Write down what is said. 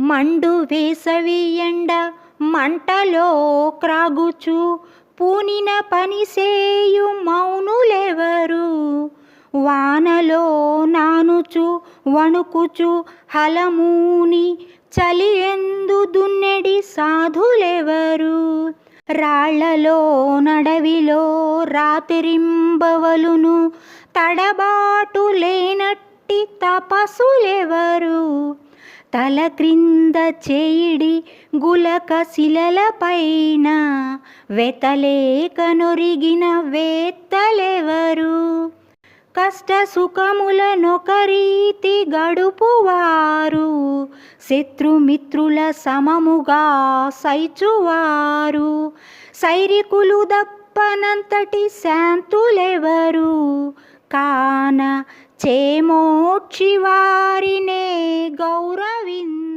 మండు వేసవి ఎండ మంటలో క్రాగుచు పూనిన పనిసేయు మౌనులెవరు? వానలో నానుచు వణుకుచు హలమూని చలి ఎందు దున్నెడి సాధులెవరు? రాళ్లలో నడవిలో రాత్రింబవలును తడబాటు లేనట్టి తపసులెవరు? తల క్రింద చేయిడి గులక శిలలపైన వెతలేక నొరిగిన వేత్తలెవరు? కష్ట సుఖములనొకరీతి గడుపువారు, శత్రుమిత్రుల సమముగా సైచువారు, సైరికులు దప్పనంతటి శాంతులెవరు? కాన చేమోడ్చి వారినే గౌరవింతురు.